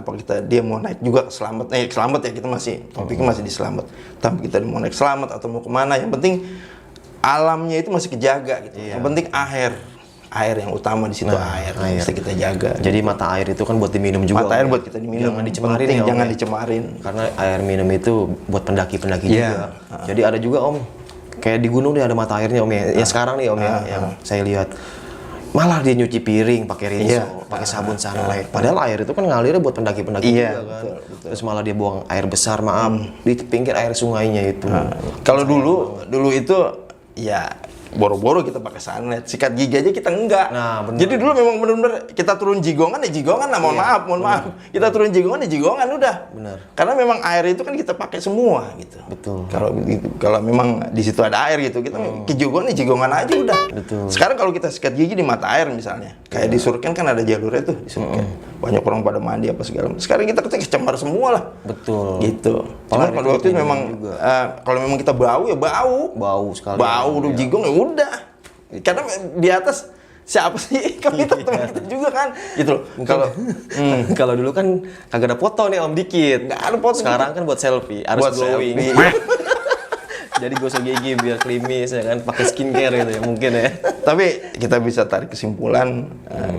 dia mau naik juga selamat ya, kita masih topiknya masih di selamat. Tapi kita mau naik selamat atau mau kemana, yang penting alamnya itu masih kejaga gitu. Yang penting air yang utama di situ, air bisa kita jaga. Jadi mata air itu kan buat diminum juga. Mata air buat kita diminum. Jangan dicemarin ya, jangan dicemarin. Karena air minum itu buat pendaki-pendaki juga. Jadi ada juga Om, kayak di gunung dia ada mata airnya Om ya. Yang sekarang nih Om ya, yang saya lihat. Malah dia nyuci piring pakai rinso, pakai sabun sunlight. Padahal air itu kan ngalirnya buat pendaki-pendaki juga kan. Betul. Terus malah dia buang air besar, di pinggir air sungainya itu. Kalau dulu itu ya boro-boro kita pakai sunlight, sikat gigi aja kita enggak. Nah, bener. Jadi dulu memang benar-benar kita turun jigongan lah, mohon maaf. Kita turun jigongan udah. Benar. Karena memang air itu kan kita pakai semua gitu. Betul. Kalau memang di situ ada air gitu, kita ke jigongan aja udah. Betul. Sekarang kalau kita sikat gigi di mata air misalnya, kayak di Surken kan ada jalurnya tuh di Surken. Banyak orang pada mandi apa segala. Sekarang kita kecemar semua lah. Betul. Gitu. Cuma pada waktu itu memang kalau memang kita bau ya bau sekali. Bau udah jigong ya udah. Karena di atas siapa sih? Kami teman kita juga kan. Gitu loh. Kalau dulu kan kagak ada foto nih Om, dikit. Nggak ada foto. Sekarang kan buat selfie, harus Buat glowing. selfie. Jadi gosok gigi biar klimis ya kan, pakai skincare gitu ya mungkin ya. Tapi kita bisa tarik kesimpulan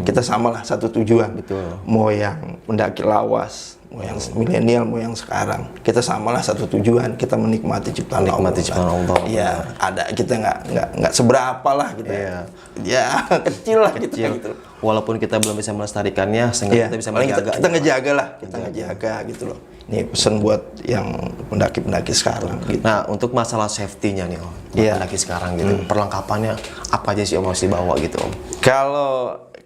kita samalah satu tujuan. Betul. Mau yang pendaki lawas, mau yang milenial, mau yang sekarang, kita samalah satu tujuan, kita menikmati ciptaan Allah. Menikmati ciptaan Allah. Iya, ada kita nggak seberapa lah kita. Iya. Ya kecil lah Kecil. gitu. Walaupun kita belum bisa melestarikannya, sehingga kita bisa paling menjaga. kita ngejaga lah, kita ngejaga gitu loh. Ini pesan buat yang pendaki-pendaki sekarang gitu. Nah, untuk masalah safety-nya nih Om, buat Iya. pendaki sekarang gitu, perlengkapannya apa aja sih Om harus dibawa gitu Om?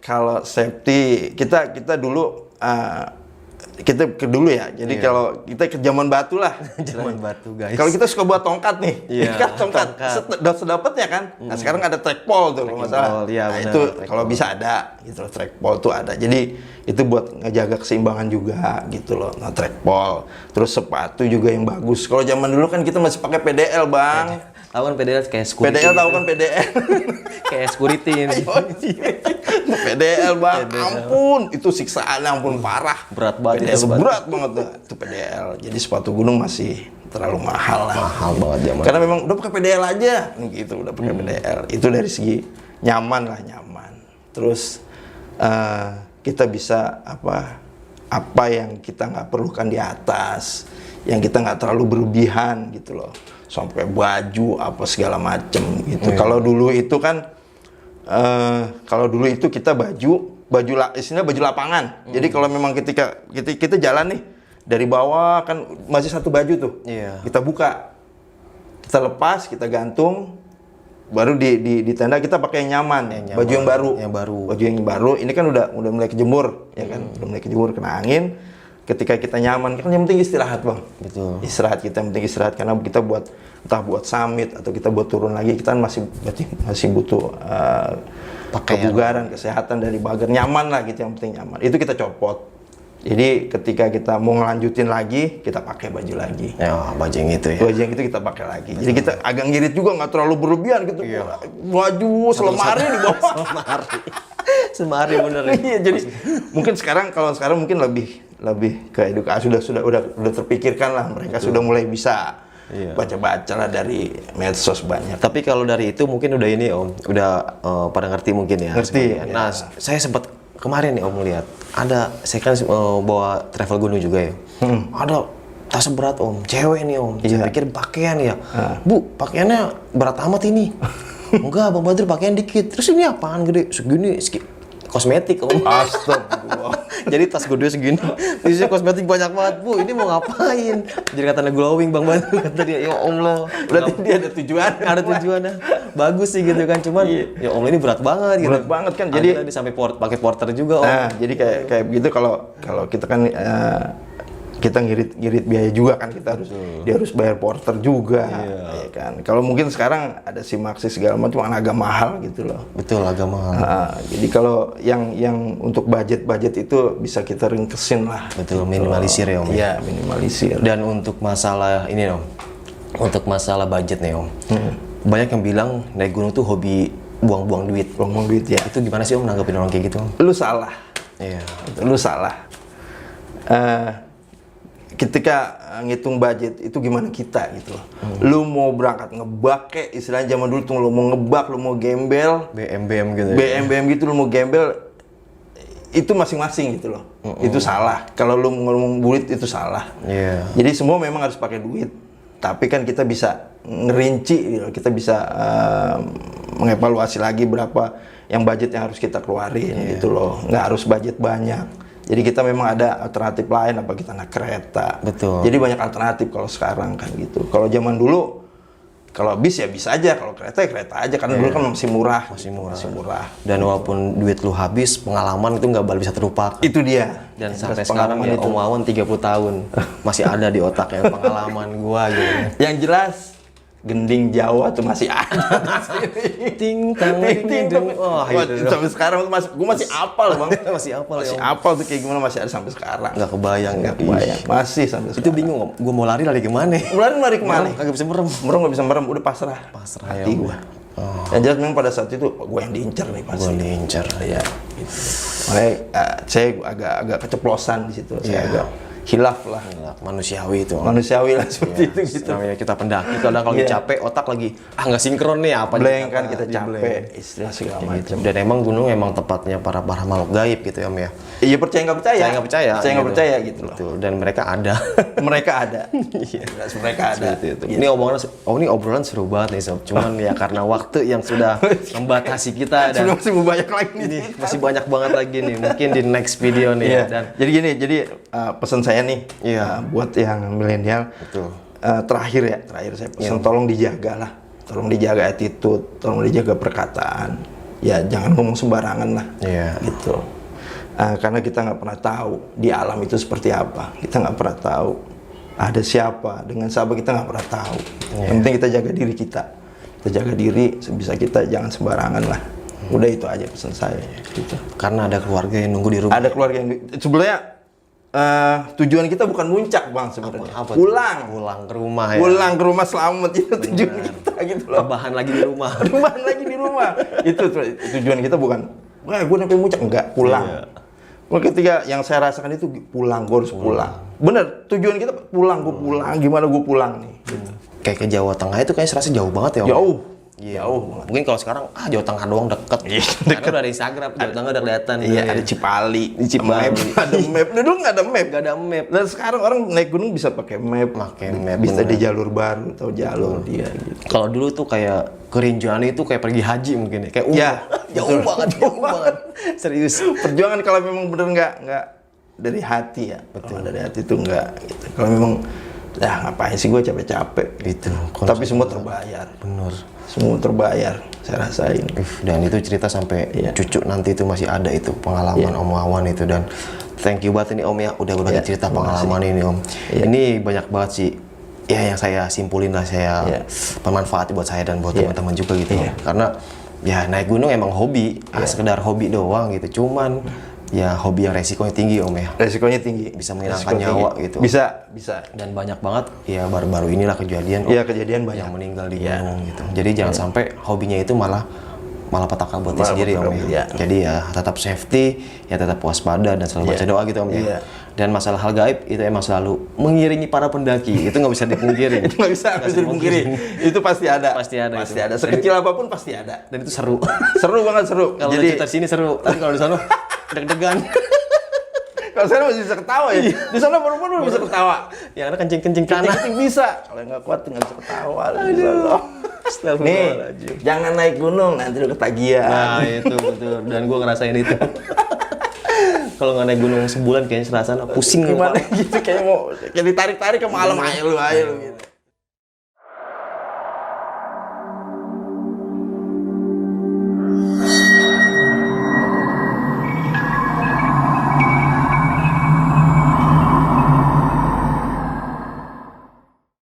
Kalau safety kita dulu kita ke dulu ya. Jadi kalau kita ke zaman batu lah. Zaman batu guys. Kalau kita suka buat tongkat nih, Iya, kan tongkat sedapatnya kan. Nah sekarang ada trackpole tuh kalau nggak salah. Iya, Nah benar, itu trackpole. kalau bisa ada gitu, trackpole tuh ada. Jadi itu buat ngejaga keseimbangan juga gitu loh. Nah trackpole, terus sepatu juga yang bagus. Kalau zaman dulu kan kita masih pakai PDL bang. Tahu kan PDL kayak security. PDL tahu gitu. kan PDL? Kayak security ini. PDL bang, ampun itu siksaan ampun parah. Berat banget PDL itu sepatu. berat banget tuh, itu PDL. Jadi sepatu gunung masih terlalu mahal lah. Mahal banget zaman. Karena memang udah pakai PDL aja, gitu udah pakai PDL. Itu dari segi nyaman lah nyaman. Terus kita bisa apa yang kita nggak perlukan di atas, yang kita nggak terlalu berlebihan gitu loh, sampai baju apa segala macem gitu. Kalau dulu itu kan, kalau dulu itu kita istilahnya baju lapangan. Jadi kalau memang ketika kita jalan nih dari bawah kan masih satu baju tuh, kita buka, kita lepas, kita gantung, baru di tenda kita pakai yang nyaman, baju yang baru, baju yang baru. Ini kan udah mulai kejemur, ya kan, udah mulai kejemur kena angin. Ketika kita nyaman, kan yang penting istirahat bang. Betul. Istirahat kita yang penting istirahat, karena kita entah buat summit atau kita buat turun lagi, kita kan masih butuh kebugaran, kesehatan dari bagan, nyaman lah gitu, yang penting nyaman. Itu kita copot. Jadi ketika kita mau ngelanjutin lagi, kita pakai baju lagi. Ya, baju yang itu ya. Baju yang itu kita pakai lagi. Jadi kita agak ngirit juga, nggak terlalu berlebihan gitu. Baju selemari di bawah. Semari bener ya. Iya, jadi mungkin kalau sekarang mungkin lebih ke edukasi, udah terpikirkan lah, mereka sudah mulai bisa baca-baca lah dari medsos banyak. Tapi kalau dari itu mungkin udah ini Om, udah pada ngerti mungkin ya. Ngerti. Nah, saya sempat kemarin nih Om lihat saya kan bawa travel gunung juga ya. Ada tas berat Om, cewek nih Om. Saya pikir pakaian ya. Bu, pakaiannya berat amat ini. Enggak, Bang Badri pakaian dikit. Terus ini apaan gede? Segini, kosmetik Om. Astagfirullah. Jadi tas gede segini, isinya kosmetik banyak banget. Bu, ini mau ngapain? Jadi katanya glowing Bang Badri, kata dia. Ya Allah, Berarti dia ada tujuan. ada tujuannya. Bagus sih gitu kan, cuman ya Allah ini berat banget gitu. Berat banget kan. Jadi tadi sampai pakai porter juga Om. nah, jadi kayak begitu, kalau kita kan kita ngirit biaya juga kan, dia harus bayar porter juga, ya kan. Kalau mungkin sekarang ada SIM-Maxi segala macam agak mahal gitu loh. Betul, agak mahal. Jadi kalau yang untuk budget itu bisa kita ringkesin lah. Betul, minimalisir ya Om. Iya, minimalisir. Dan untuk masalah ini Om, untuk masalah budget nih Om, banyak yang bilang naik gunung tuh hobi buang-buang duit. Buang-buang duit ya. Itu gimana sih Om nanggepin orang kayak gitu Om? Lu salah. Iya. Lu salah. Ketika ngitung budget itu gimana kita gitu loh. Lu mau berangkat ngebak kayak istilahnya zaman dulu tuh, lu mau ngebak, lu mau gembel, BM gitu ya. BM gitu, lu mau gembel, itu masing-masing gitu loh. Itu salah. Kalau lu ngomong duit itu salah. Iya. Jadi semua memang harus pakai duit. Tapi kan kita bisa ngerinci gitu. Kita bisa mengevaluasi lagi berapa yang budget yang harus kita keluarin gitu loh. Nggak harus budget banyak. Jadi kita memang ada alternatif lain, apa kita naik kereta. Betul. Jadi banyak alternatif kalau sekarang kan gitu. Kalau zaman dulu, kalau bis ya bis aja, kalau kereta ya kereta aja, karena dulu kan masih murah. Masih murah. Dan walaupun duit lu habis, pengalaman itu nggak bisa terlupakan. Itu dia. Dan sampai sekarang ya Om Wawan 30 tahun masih ada di otaknya pengalaman gua gitu. Yang jelas gending Jawa tuh masih ada. Ting tang ting ting. Wah, itu. Sampai sekarang gue masih apal bang. Masih apal ya. Masih Om. apal tuh kayak gimana, masih ada sampai sekarang. Nggak kebayang ya. Masih sampai Itu sekarang. bingung Om, gua mau lari kemana? Lari kemana? Kagak bisa merem. Merem nggak bisa merem, udah pasrah. Pasrah hati ya, Om. gue. Yang jelas memang pada saat itu gue yang diincar nih pasti. Gua diincar. Ya. Gitu. Makanya saya agak keceplosan di situ. Saya agak hilaf lah. Manusiawi itu. Manusiawi lah seperti itu gitu. Namanya kita pendaki, kadang kalau lagi capek, otak lagi nggak sinkron nih apa. Blank kan kita capek, istilah segala macam. Dan emang gunung emang tempatnya para makhluk gaib gitu ya Om ya. Iya percaya nggak percaya. Percaya nggak percaya gitu loh. Betul. Dan mereka ada. Mereka ada. Mereka ada. Itu. Ini obrolan seru banget nih Sob. Cuman ya karena waktu yang sudah membatasi kita dan masih banyak lagi nih. Masih banyak banget lagi nih. Mungkin di next video nih ya. Dan jadi gini, pesan saya nih buat yang milenial. betul. Terakhir saya pesan tolong dijaga lah. Tolong dijaga attitude, tolong dijaga perkataan. Ya jangan ngomong sembarangan lah. Iya. Gitu. Karena kita nggak pernah tahu di alam itu seperti apa. Kita nggak pernah tahu ada siapa dengan siapa, kita nggak pernah tahu. Yang penting kita jaga diri kita. Kita jaga diri sebisa kita, jangan sembarangan lah. Udah itu aja pesan saya. Gitu. Karena ada keluarga yang nunggu di rumah. Ada keluarga yang sebenarnya tujuan kita bukan muncak Bang sebenarnya. Pulang ke rumah ya. Pulang ke rumah selamat itu tujuan kita gitu loh. Rebahan lagi di rumah. Rebahan lagi di rumah. Itu tujuan kita bukan, wah gue sampai muncak, enggak, pulang. Ketika yang saya rasakan itu pulang, gue harus pulang. Bener, tujuan kita pulang, gue pulang. Gimana gue pulang nih? Gitu. Kayak ke Jawa Tengah itu kayaknya serasa jauh banget ya Om. Jauh. Jauh banget. Mungkin kalau sekarang Jawa Tengah doang deket. Karena udah ada Instagram, Jawa Tengah udah kelihatan. Iya, ada Cipali, di Cipali. Ada map. Dulu nggak ada map. Nggak ada map. Dan sekarang orang naik gunung bisa pakai map. Bisa di jalur baru atau jalur dia gitu. Kalau dulu tuh kayak ke Rinjani itu kayak pergi haji mungkin ya. Kayak jauh banget. Serius. Perjuangan kalau memang bener nggak dari hati ya. Betul. Kalau dari hati itu nggak gitu. Kalau memang ngapain sih gue capek-capek gitu. Tapi semua terbayar. Bener. Semua terbayar, saya rasain. Dan itu cerita sampai cucu nanti itu masih ada itu pengalaman Om Wawan itu. Dan thank you banget ini Om ya udah berbagi cerita pengalaman ini Om. Ini banyak banget sih ya yang saya simpulin lah, saya bermanfaat buat saya dan buat teman-teman juga gitu. Karena ya naik gunung emang hobi, sekedar hobi doang gitu. Cuman ya hobi yang resikonya tinggi Om ya. Resikonya tinggi. Bisa menghilangkan nyawa gitu. Bisa. Dan banyak banget ya baru-baru inilah kejadian. Iya, kejadian banyak yang meninggal di gunung gitu. Jadi jangan sampai hobinya itu malah petaka buat diri sendiri Om ya. Jadi ya tetap safety, ya tetap waspada dan selalu baca doa gitu Om ya. Dan masalah hal gaib itu emang selalu mengiringi para pendaki. Itu nggak bisa dipungkiri. Nggak bisa dipungkiri. Itu pasti ada. Pasti ada. Sekecil apapun pasti ada. Dan itu seru. Seru banget, seru. Kalau cerita sini seru. Tapi kalau di sana deg-degan. Kalau saya masih bisa ketawa ya. Di sana baru-baru bisa ketawa. Yang ada kencing-kencing tanah. Kencing bisa. Kalau nggak kuat nggak bisa ketawa. Nih, jangan naik gunung nanti lu ketagihan. Nah itu betul. Dan gue ngerasain itu. Kalau nggak naik gunung sebulan kayaknya serasa pusing. Gimana gitu, kayak ditarik-tarik ke malam aja lu gitu.